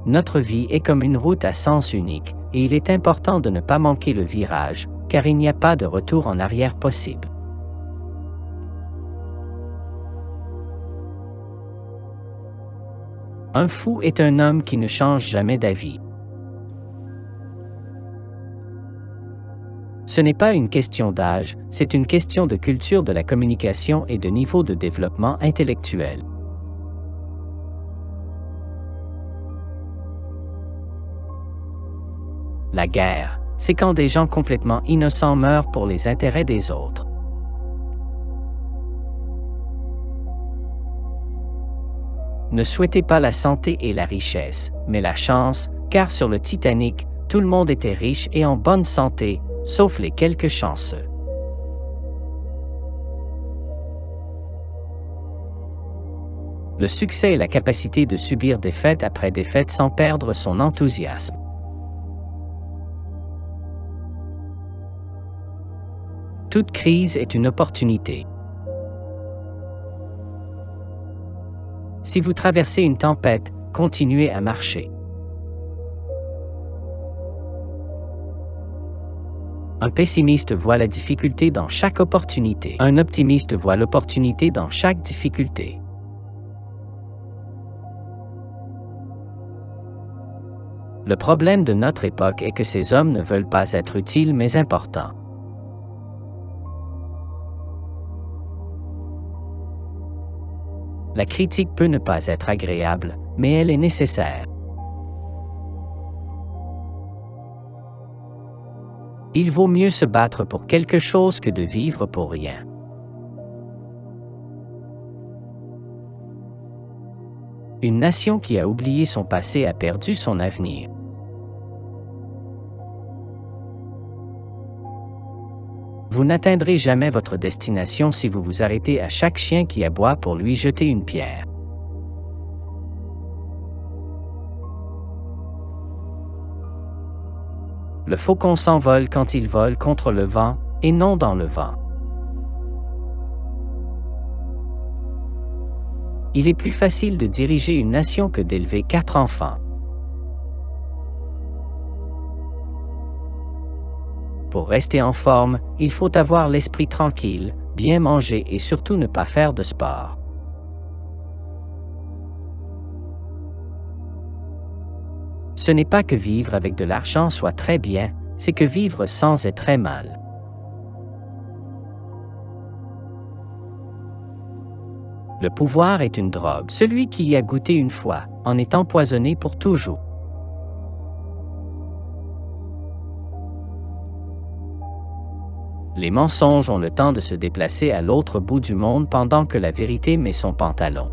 Notre vie est comme une route à sens unique, et il est important de ne pas manquer le virage, car il n'y a pas de retour en arrière possible. Un fou est un homme qui ne change jamais d'avis. Ce n'est pas une question d'âge, c'est une question de culture de la communication et de niveau de développement intellectuel. La guerre, c'est quand des gens complètement innocents meurent pour les intérêts des autres. Ne souhaitez pas la santé et la richesse, mais la chance, car sur le Titanic, tout le monde était riche et en bonne santé, sauf les quelques chanceux. Le succès est la capacité de subir défaite après défaite sans perdre son enthousiasme. Toute crise est une opportunité. Si vous traversez une tempête, continuez à marcher. Un pessimiste voit la difficulté dans chaque opportunité. Un optimiste voit l'opportunité dans chaque difficulté. Le problème de notre époque est que ces hommes ne veulent pas être utiles mais importants. La critique peut ne pas être agréable, mais elle est nécessaire. Il vaut mieux se battre pour quelque chose que de vivre pour rien. Une nation qui a oublié son passé a perdu son avenir. Vous n'atteindrez jamais votre destination si vous vous arrêtez à chaque chien qui aboie pour lui jeter une pierre. Le faucon s'envole quand il vole contre le vent, et non dans le vent. Il est plus facile de diriger une nation que d'élever 4 enfants. Pour rester en forme, il faut avoir l'esprit tranquille, bien manger et surtout ne pas faire de sport. Ce n'est pas que vivre avec de l'argent soit très bien, c'est que vivre sans est très mal. Le pouvoir est une drogue. Celui qui y a goûté une fois en est empoisonné pour toujours. Les mensonges ont le temps de se déplacer à l'autre bout du monde pendant que la vérité met son pantalon.